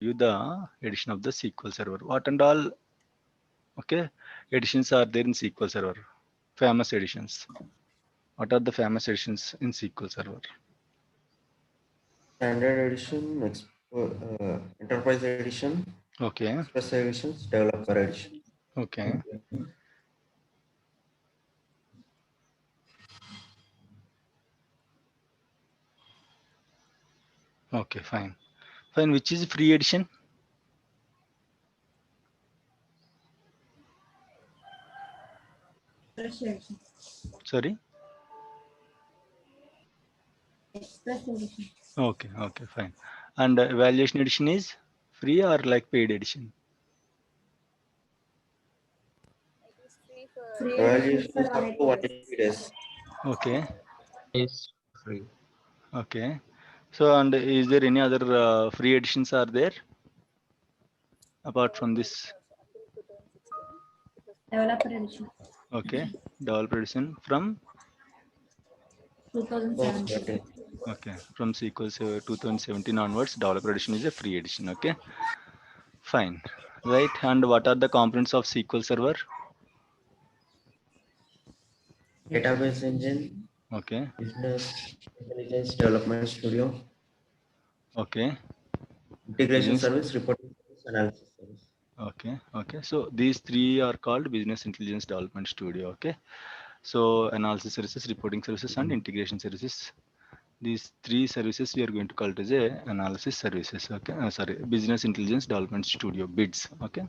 show you the edition of the SQL Server. What and all, okay, editions are there in SQL Server? Famous editions. What are the famous editions in SQL Server? Standard edition, enterprise edition, Okay, express editions, developer edition. okay, okay, fine. Fine, which is free edition? Express edition. Sorry? Express edition. Okay, okay, fine. And evaluation edition is free or like paid edition? Free edition Evaluation for is up to 180 days. 180 days. Okay, Is free. okay. So, and is there any other free editions are there apart from this? Developer edition. Okay, developer edition from 2017. 2017. okay from SQL Server 2017 onwards. Developer edition is a free edition. Okay, fine, right. And what are the components of SQL Server? Database engine, Okay, business intelligence development studio, okay, integration business. service, reporting service, analysis service. Okay, okay. So these three are called Business Intelligence Development Studio. Okay, so analysis services, reporting services, and integration services. These three services we are going to call it as a analysis services. Okay, sorry, Business Intelligence Development Studio (BIDS). Okay,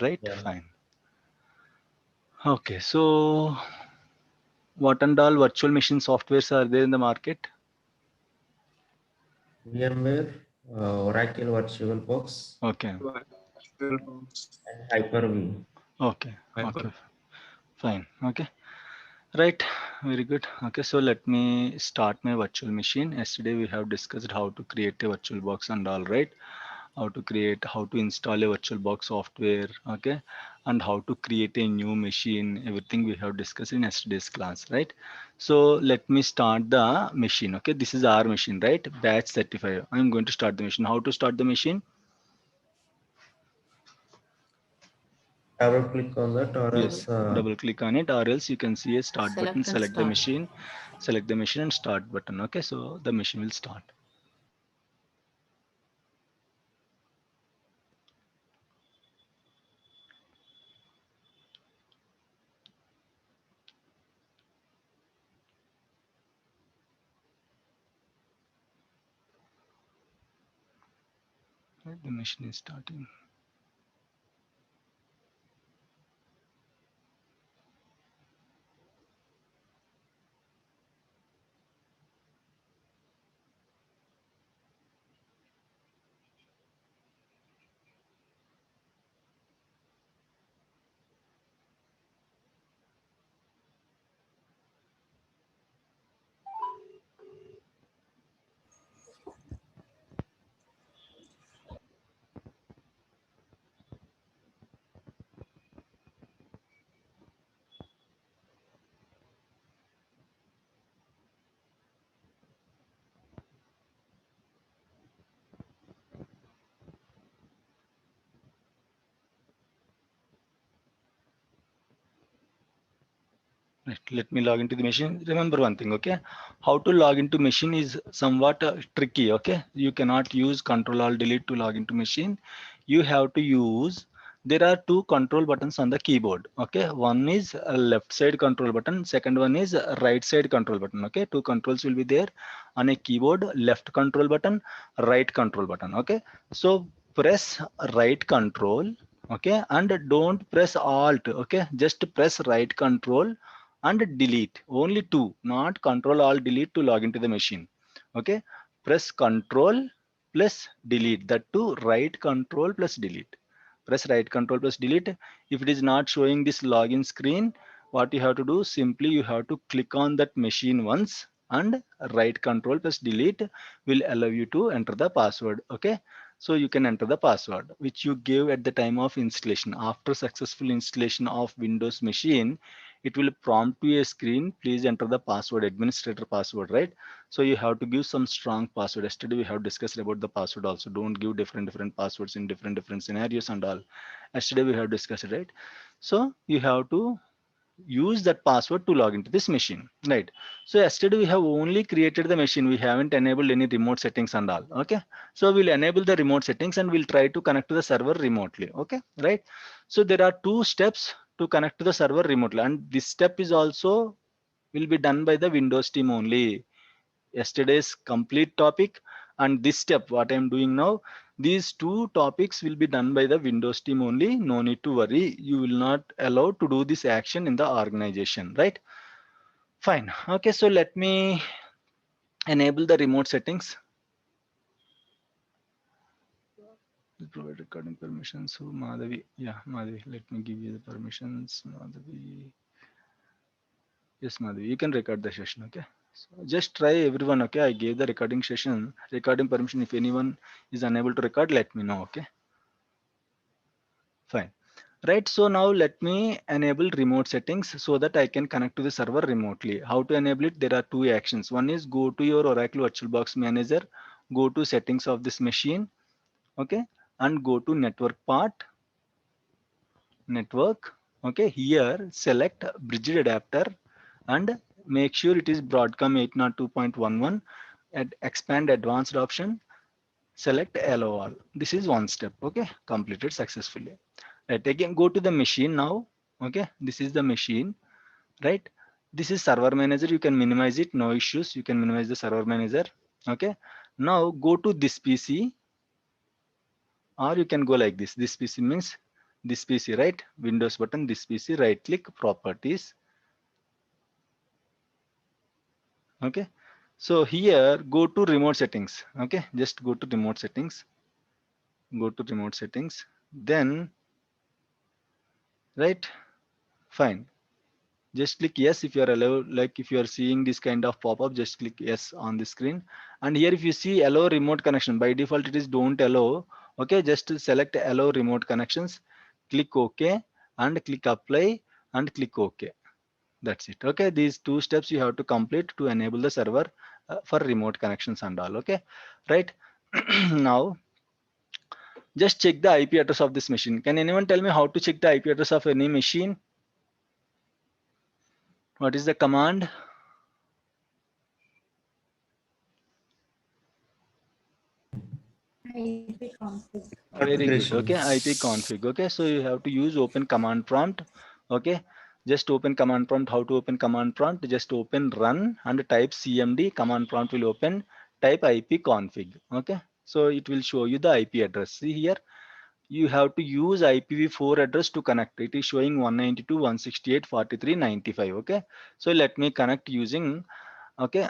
right, Yeah. fine. Okay, so what and all virtual machine softwares are there in the market? VMware, Oracle VirtualBox, Okay, and Hyper-V. okay, okay, fine. Okay, right, very good. Okay, so let me start my virtual machine. Yesterday we have discussed how to create a virtual box and all, right? How to create, how to install a virtual box software, okay, and how to create a new machine. Everything we have discussed in yesterday's class, right? So let me start the machine. Okay, this is our machine, right? Batch 35. I'm going to start the machine. How to start the machine? Double click on that, or Yes, else double click on it, or else you can see a start button. Select and Select the start. machine, select the machine and start button. Okay, so the machine will start. Right, the machine is starting. Right, let me log into the machine. Remember one thing, okay? How to log into machine is somewhat tricky, okay? You cannot use Control Alt Delete to log into machine. You have to use, there are two control buttons on the keyboard, okay? One is a left side control button, second one is a right side control button, okay? Two controls will be there on a keyboard, left control button, right control button, okay? So press right control, okay? And don't press Alt, okay? Just press right control and delete, only two, not control alt delete to log into the machine. Okay, press control plus delete, that too right control plus delete. Press right control plus delete. If it is not showing this login screen, what you have to do, simply you have to click on that machine once and right control plus delete will allow you to enter the password. Okay, so you can enter the password which you gave at the time of installation. After successful installation of Windows machine, it will prompt you a screen. Please enter the password, administrator password, right? So you have to give some strong password. Yesterday we have discussed about the password also. Don't give different passwords in different scenarios and all. Yesterday we have discussed it, right? So you have to use that password to log into this machine, right? So yesterday we have only created the machine. We haven't enabled any remote settings and all. Okay, so we'll enable the remote settings and we'll try to connect to the server remotely. Okay, right? So there are two steps to connect to the server remotely, and this step is also will be done by the Windows team only. Yesterday's complete topic and this step what I'm doing now, these two topics will be done by the Windows team only. No need to worry, you will not allowed to do this action in the organization, right? Fine. Okay, so let me enable the remote settings. Provide recording permissions. So Madhavi, yeah, Madhavi, let me give you the permissions. Madhavi, yes, Madhavi, you can record the session. Okay, so just try everyone. Okay, I gave the recording session, recording permission. If anyone is unable to record, let me know. Okay, fine. Right, so now let me enable remote settings so that I can connect to the server remotely. How to enable it? There are two actions. One is go to your Oracle VirtualBox Manager, go to settings of this machine, okay, and go to network part, network, okay. Here select bridged adapter and make sure it is Broadcom 802.11 and expand advanced option, select allow all. This is one step, okay, completed successfully. Right, again go to the machine now. Okay, this is the machine, right? This is server manager. You can minimize it, no issues. You can minimize the server manager. Okay, now go to this PC, or you can go like this. This PC means this PC, right? Windows button, this PC, right click, properties. Okay, so here go to remote settings. Okay, just go to remote settings, go to remote settings, then right, fine, just click yes if you are allowed. Like if you are seeing this kind of pop-up, just click yes on the screen. And here if you see allow remote connection, by default it is don't allow. Okay, just select allow remote connections, click OK and click apply and click OK. That's it. Okay, these two steps you have to complete to enable the server for remote connections and all. Okay, right. Now just check the IP address of this machine. Can anyone tell me how to check the IP address of any machine? What is the command? IP config. Very good. Okay, Configurations. IP config. Okay, so you have to use open command prompt. Okay, just open command prompt. How to open command prompt? Just open run and type cmd. Command prompt will open. Type IP config. Okay, so it will show you the IP address. See here, you have to use IPv4 address to connect. It is showing 192.168.43.95. Okay, so let me connect using. Okay.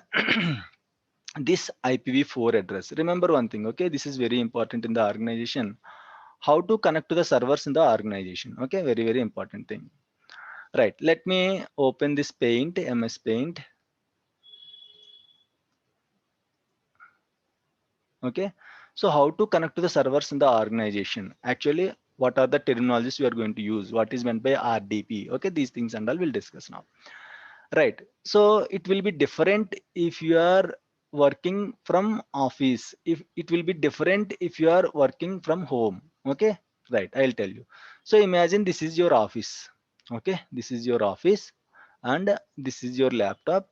This IPv4 address. Remember one thing, okay? This is very important in the organization. How to connect to the servers in the organization. Okay, very important thing. Right, let me open this Paint, MS Paint. Okay, so how to connect to the servers in the organization? Actually, what are the terminologies we are going to use? What is meant by RDP? Okay, these things and all we'll discuss now. Right, so it will be different if you are working from office. If it will be different if you are working from home. Okay, right, I'll tell you. So imagine this is your office. Okay, this is your office and this is your laptop.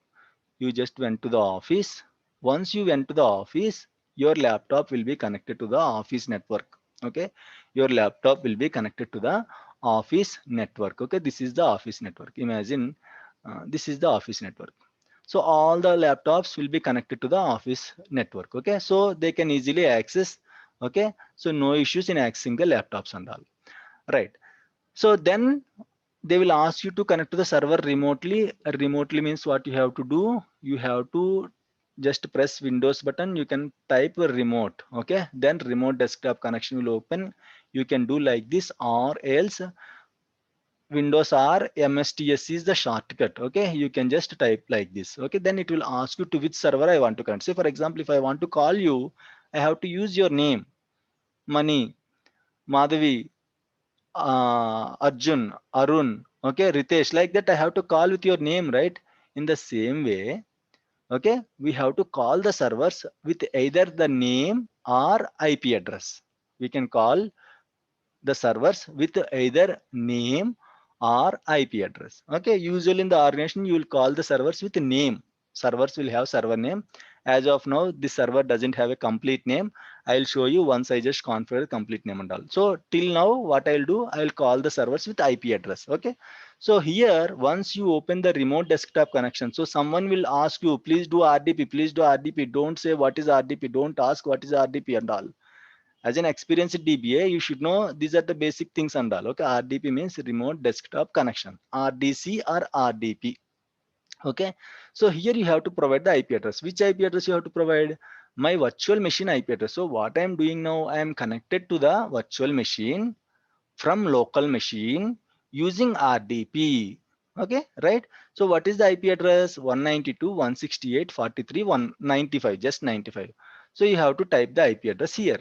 You just went to the office. Once you went to the office, your laptop will be connected to the office network. Okay, your laptop will be connected to the office network. Okay, this is the office network. Imagine this is the office network. So all the laptops will be connected to the office network. Okay, so they can easily access. Okay, so no issues in accessing the laptops and all. Right, so then they will ask you to connect to the server remotely. Remotely means what you have to do, you have to just press Windows button, you can type remote. Okay, then remote desktop connection will open. You can do like this, or else Windows R MSTS is the shortcut. Okay, you can just type like this. Okay, then it will ask you to which server I want to connect. Say for example, if I want to call you, I have to use your name, Mani, Madhavi, Arjun, Arun. Okay, Ritesh, like that I have to call with your name, right? In the same way, okay, we have to call the servers with either the name or IP address. We can call the servers with either name or IP address. Okay, usually in the organization, you will call the servers with name. Servers will have server name. As of now, this server doesn't have a complete name. I'll show you once I just configure complete name and all. So till now, what I'll do, I'll call the servers with IP address. Okay. So here, once you open the remote desktop connection, so someone will ask you, please do RDP, please do RDP. Don't say what is RDP. Don't ask what is RDP and all. As an experienced DBA, you should know these are the basic things and all. Okay, RDP means remote desktop connection, RDC or RDP. Okay, so here you have to provide the IP address. Which IP address you have to provide? My virtual machine IP address. So what I am doing now, I am connected to the virtual machine from local machine using RDP. Okay, right? So what is the IP address? 192.168.43.195, just 95. So you have to type the IP address here.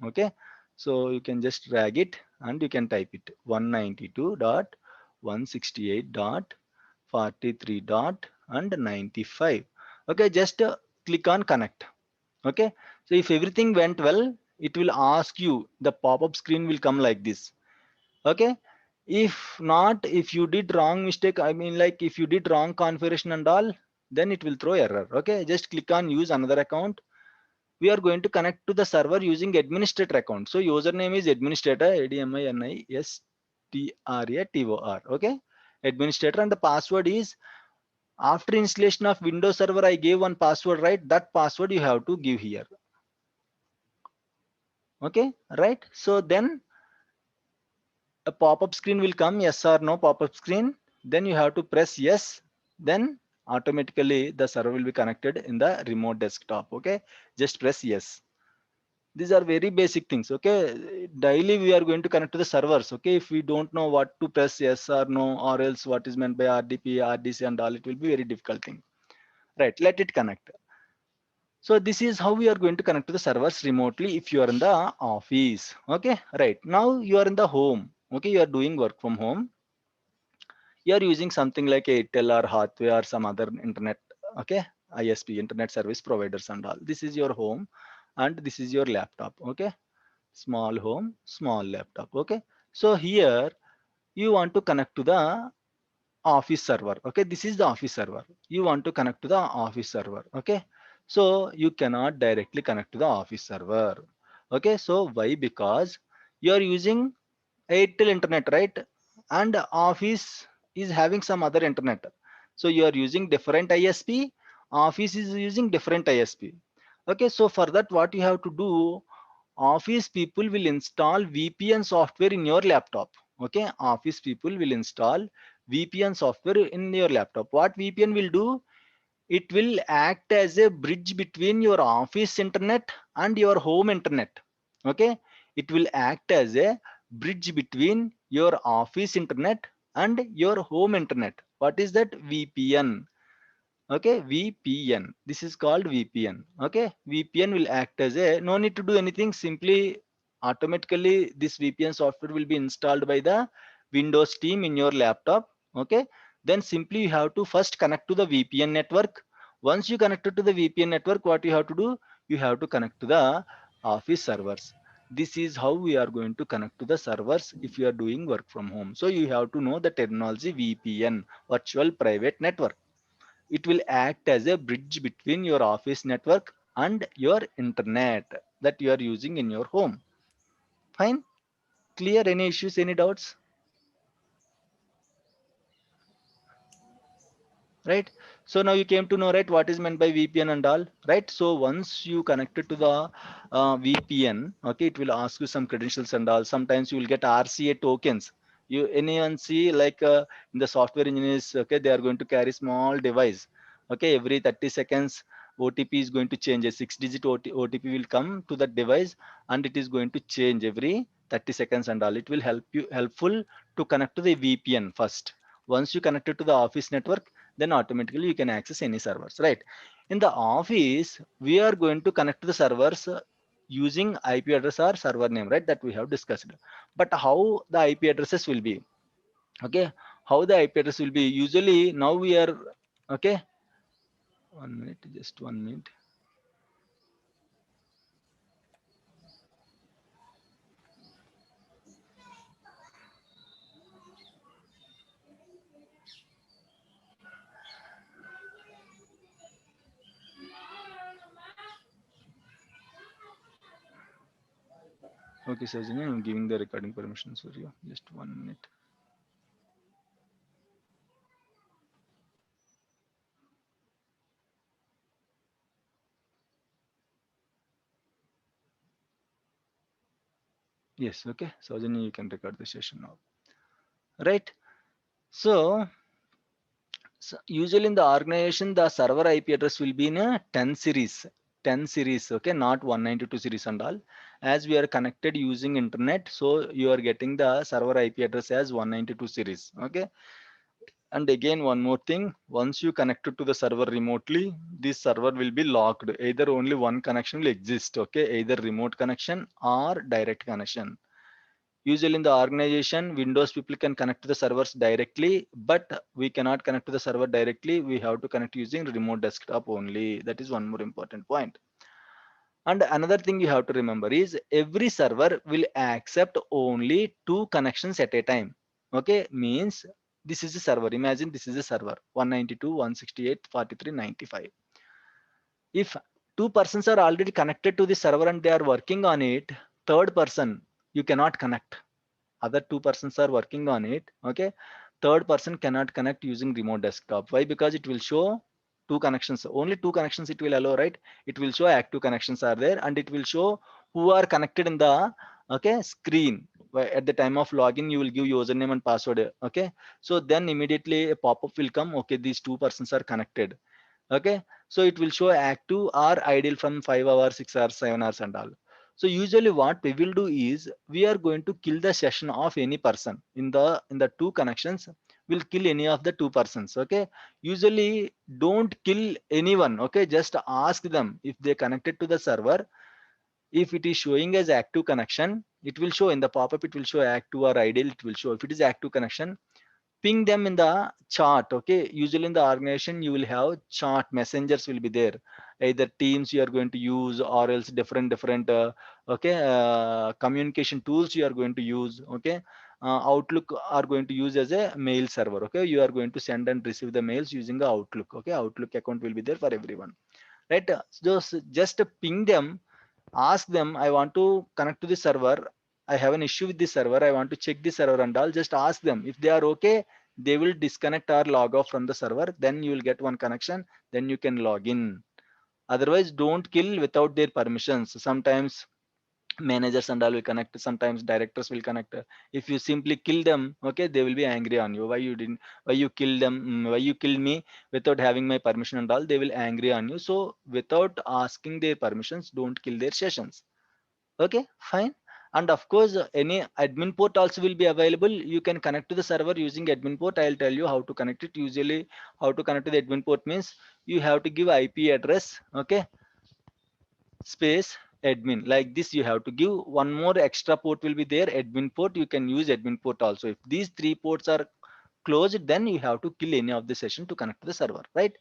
Okay, so you can just drag it and you can type it 192.168.43 dot and 95. Okay, just click on connect. Okay, so if everything went well, it will ask you, the pop-up screen will come like this. Okay, if not, if you did wrong mistake, I mean like if you did wrong configuration and all, then it will throw error. Okay, just click on use another account. We are going to connect to the server using administrator account. So username is administrator, ADMINISTRATOR. Okay, administrator, and the password is, after installation of Windows Server, I gave one password, right? That password you have to give here. Okay, right? So then a pop-up screen will come, yes or no pop-up screen. Then you have to press yes. Then automatically the server will be connected in the remote desktop. Okay, just press yes. These are very basic things. Okay, daily we are going to connect to the servers. Okay, if we don't know what to press yes or no, or else what is meant by RDP, RDC and all, it will be very difficult thing. Right, let it connect. So this is how we are going to connect to the servers remotely if you are in the office. Okay, right. Now you are in the home. Okay, you are doing work from home. You are using something like Airtel or Hathway or some other internet. Okay, ISP, internet service providers and all. This is your home and this is your laptop. Okay, small home, small laptop. Okay, so here you want to connect to the office server. Okay, this is the office server. You want to connect to the office server. Okay, so you cannot directly connect to the office server. Okay, so why? Because you are using Airtel internet, right? And office is having some other internet. So you are using different ISP, office is using different ISP. Okay, so for that, what you have to do, office people will install VPN software in your laptop. Okay, office people will install VPN software in your laptop. What VPN will do? It will act as a bridge between your office internet and your home internet. Okay, it will act as a bridge between your office internet and your home internet. What is that? VPN. Okay, VPN, this is called VPN. Okay, VPN will act as a, no need to do anything, simply automatically this VPN software will be installed by the Windows team in your laptop. Okay, then simply you have to first connect to the VPN network. Once you connected to the VPN network, what you have to do, you have to connect to the office servers. This is how we are going to connect to the servers if you are doing work from home. So you have to know the terminology VPN, virtual private network. It will act as a bridge between your office network and your internet that you are using in your home. Fine, clear? Any issues, any doubts? Right, so now you came to know, right, what is meant by VPN and all, right? So once you connected to the VPN, okay, it will ask you some credentials and all. Sometimes you will get RCA tokens. You anyone see, like in the software engineers, okay, they are going to carry small device. Okay, every 30 seconds OTP is going to change. A 6-digit OTP will come to that device and it is going to change every 30 seconds and all. It will helpful to connect to the VPN first. Once you connected to the office network, then automatically you can access any servers. Right, in the office we are going to connect to the servers using IP address or server name, right, that we have discussed. But how the IP addresses will be? Okay, How the IP address will be? Usually now we are, okay. 1 minute, just 1 minute. Okay, Sajini, I'm giving the recording permissions for you. Just 1 minute. Yes, okay. Sajini, you can record the session now. Right. So usually in the organization, the server IP address will be in a 10 series. 10 series, okay, not 192 series and all. As we are connected using internet, so you are getting the server IP address as 192 series, okay. And again, one more thing, once you connect it to the server remotely, this server will be locked. Either only one connection will exist, okay, either remote connection or direct connection. Usually in the organization, Windows people can connect to the servers directly, but we cannot connect to the server directly. We have to connect using remote desktop only. That is one more important point. And another thing you have to remember is every server will accept only 2 connections at a time. Okay, means this is a server. Imagine this is a server 192, 168, 43, 95. If 2 persons are already connected to the server and they are working on it, third person you cannot connect. Other 2 persons are working on it, okay. Third person cannot connect using remote desktop. Why? Because it will show 2 connections, only 2 connections it will allow, right? It will show active connections are there, and it will show who are connected in the, okay, screen. At the time of login you will give username and password, okay. So then immediately a pop-up will come, okay, these 2 persons are connected, okay. So it will show active or idle from 5 hours, 6 hours, 7 hours and all. So usually what we will do is we are going to kill the session of any person in the 2 connections. We'll kill any of the 2 persons, okay. Usually don't kill anyone, okay. Just ask them if they connected to the server. If it is showing as active connection, it will show in the pop-up, it will show active or idle, it will show. If it is active connection, ping them in the chat, okay. Usually in the organization you will have chat messengers will be there, either Teams you are going to use or else different okay, communication tools you are going to use, okay. Outlook are going to use as a mail server, okay. You are going to send and receive the mails using the Outlook, okay. Outlook account will be there for everyone, right? Just ping them, ask them, I want to connect to the server, I have an issue with the server, I want to check the server and all. Just ask them. If they are okay, they will disconnect or log off from the server, then you will get one connection, then you can log in. Otherwise don't kill without their permissions. Sometimes managers and all will connect, sometimes directors will connect. If you simply kill them, okay, they will be angry on you. Why you didn't, why you killed them, why you killed me without having my permission and all, they will angry on you. So without asking their permissions, don't kill their sessions, okay, fine. And of course any admin port also will be available. You can connect to the server using admin port. I'll tell you how to connect it. Usually how to connect to the admin port means you have to give IP address, okay, space admin, like this. You have to give one more extra port will be there, admin port. You can use admin port also. If these 3 ports are closed, then you have to kill any of the session to connect to the server, right?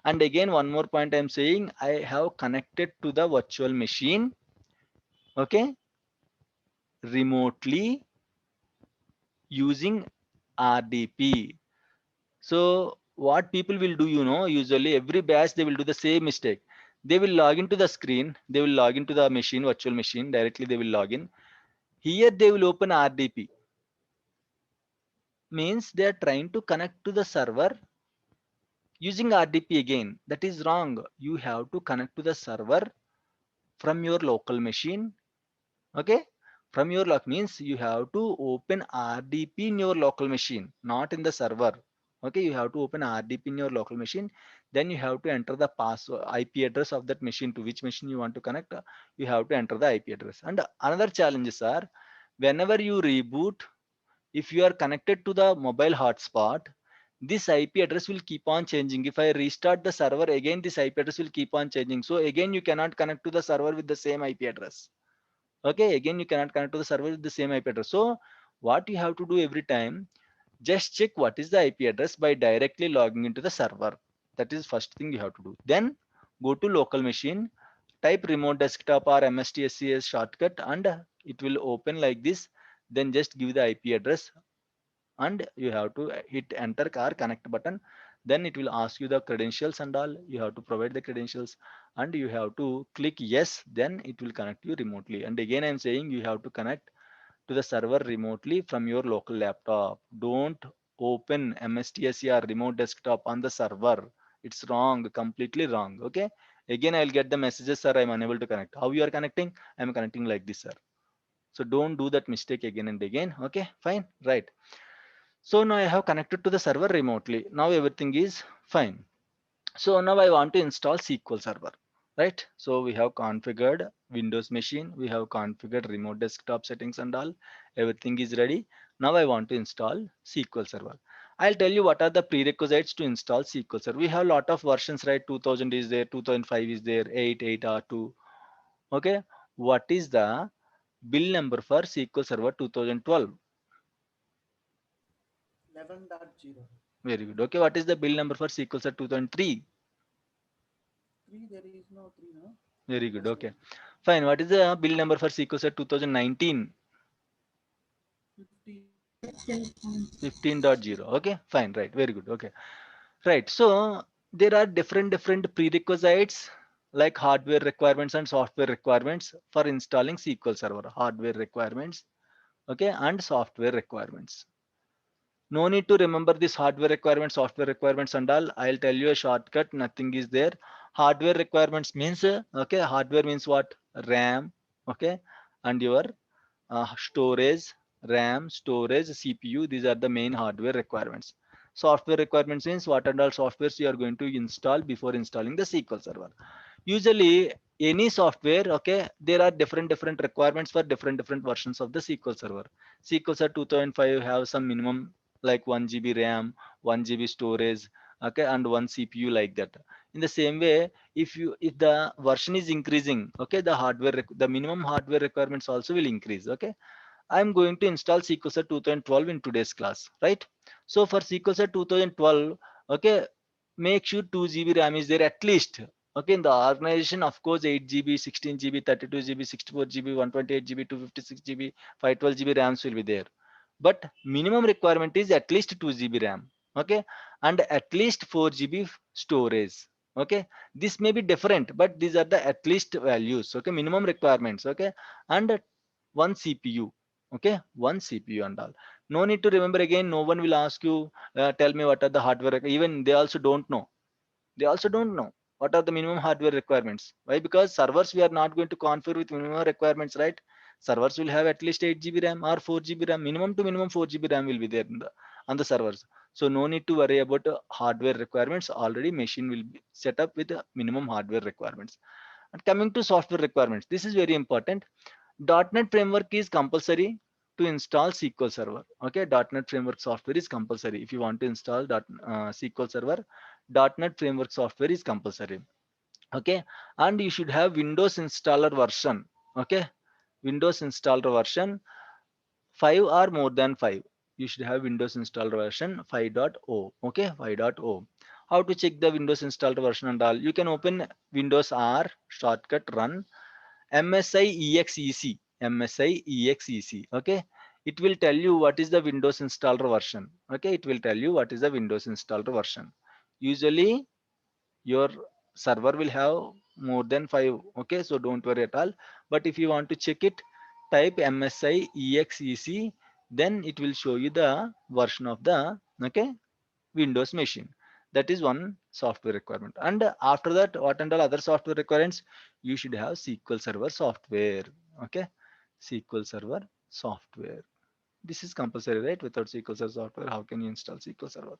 And again, one more point I'm saying, I have connected to the virtual machine, okay, remotely using RDP. So what people will do, usually every batch they will do the same mistake. They will log into the screen, they will log into the machine, virtual machine, directly they will log in. Here they will open RDP. Means they are trying to connect to the server using RDP again. That is wrong. You have to connect to the server from your local machine. Okay. From your local means you have to open RDP in your local machine, not in the server. Okay. You have to open RDP in your local machine. Then you have to enter the password IP address of that machine, to which machine you want to connect. You have to enter the IP address. And another challenges are, whenever you reboot, if you are connected to the mobile hotspot, this IP address will keep on changing. If I restart the server again, this IP address will keep on changing. So again, you cannot connect to the server with the same IP address. Okay, again, you cannot connect to the server with the same IP address. So what you have to do every time, Just check what is the IP address by directly logging into the server. That is first thing you have to do. Then go to local machine, type remote desktop or MSTSCS shortcut, and it will open like this. Then just give the IP address and you have to hit enter or connect button. Then it will ask you the credentials and all. You have to provide the credentials and you have to click yes. Then it will connect you remotely. And again, I'm saying you have to connect to the server remotely from your local laptop. Don't open MSTSC or remote desktop on the server. It's wrong, completely wrong. Okay. Again, I'll get the messages, sir, I'm unable to connect. How you are connecting? I'm connecting like this, sir. So don't do that mistake again and again. Okay, fine, right. So now I have connected to the server remotely. Now everything is fine. So now I want to install SQL Server, right? So we have configured Windows machine, we have configured remote desktop settings and all. Everything is ready. Now I want to install SQL Server. I'll tell you what are the prerequisites to install SQL Server. We have a lot of versions, right? 2000 is there, 2005 is there, 8 R2. Okay. What is the build number for SQL Server 2012? 11.0. Very good. Okay. What is the build number for SQL Server 2003? 3, there is no 3, no? Very good. Just Okay. Fine. What is the build number for SQL Server 2019? 50. Still fine. 15.0. Okay. Fine. Right. Very good. Okay. Right. So there are different prerequisites like hardware requirements and software requirements for installing SQL Server. Hardware requirements. Okay. And software requirements. No need to remember this hardware requirements, software requirements and all. I'll tell you a shortcut. Nothing is there. Hardware requirements means okay. Hardware means what? RAM. Okay. And your storage, RAM, storage, CPU. These are the main hardware requirements. Software requirements means what and all softwares you are going to install before installing the SQL Server. Usually, any software, okay, there are different requirements for different versions of the SQL Server. SQL Server 2005 have some minimum like 1 GB RAM, 1 GB storage, okay, and one CPU like that. In the same way, if the version is increasing, okay, the minimum hardware requirements also will increase. Okay, I'm going to install SQL Server 2012 in today's class, right? So for SQL Server 2012, okay, make sure 2 GB RAM is there at least. Okay, in the organization, of course, 8 GB, 16 GB, 32 GB, 64 GB, 128 GB, 256 GB, 512 GB RAMs will be there. But minimum requirement is at least 2 GB RAM. Okay, and at least 4 GB storage. Okay, this may be different, but these are the at least values. Okay, minimum requirements. Okay, and one CPU. Okay, one CPU and all. No need to remember again. No one will ask you, tell me what are the hardware. Even they also don't know. They also don't know what are the minimum hardware requirements. Why? Because servers we are not going to configure with minimum requirements, right? Servers will have at least 8 GB RAM or 4 GB RAM. Minimum to minimum 4 GB RAM will be there on the servers. So no need to worry about hardware requirements. Already machine will be set up with minimum hardware requirements. And coming to software requirements, this is very important. .NET framework is compulsory to install SQL Server. Okay, .NET framework software is compulsory. If you want to install SQL Server, .NET framework software is compulsory. Okay, and you should have Windows installer version. Okay, Windows installer version 5 or more than 5. You should have Windows installer version 5.0. Okay, 5.0. How to check the Windows installer version and all? You can open Windows R shortcut run MSIEXEC, MSIEXEC. Okay, it will tell you what is the Windows installer version. Okay, it will tell you what is the Windows installer version. Usually your server will have more than 5. Okay, so don't worry at all. But if you want to check it, type MSIEXEC, then it will show you the version of the okay Windows machine. That is one software requirement. And after that, what and all other software requirements? You should have SQL Server software. Okay, SQL Server software. This is compulsory, right? Without SQL Server software, how can you install SQL Server?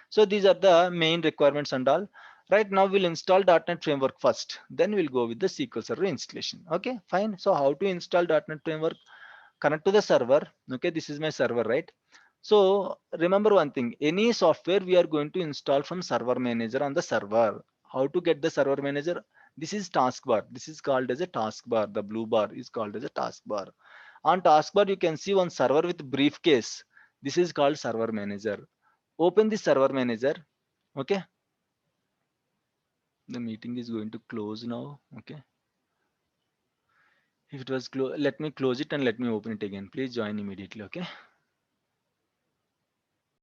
So these are the main requirements and all. Right now, we'll install .NET Framework first. Then we'll go with the SQL Server installation. Okay, fine. So how to install .NET Framework? Connect to the server. Okay, this is my server, right? So remember one thing, any software we are going to install from server manager on the server. How to get the server manager? This is taskbar. This is called as a taskbar. The blue bar is called as a taskbar. On taskbar, you can see one server with briefcase. This is called server manager. Open the server manager. Okay. The meeting is going to close now. Okay. If it was closed, let me close it and let me open it again. Please join immediately. Okay.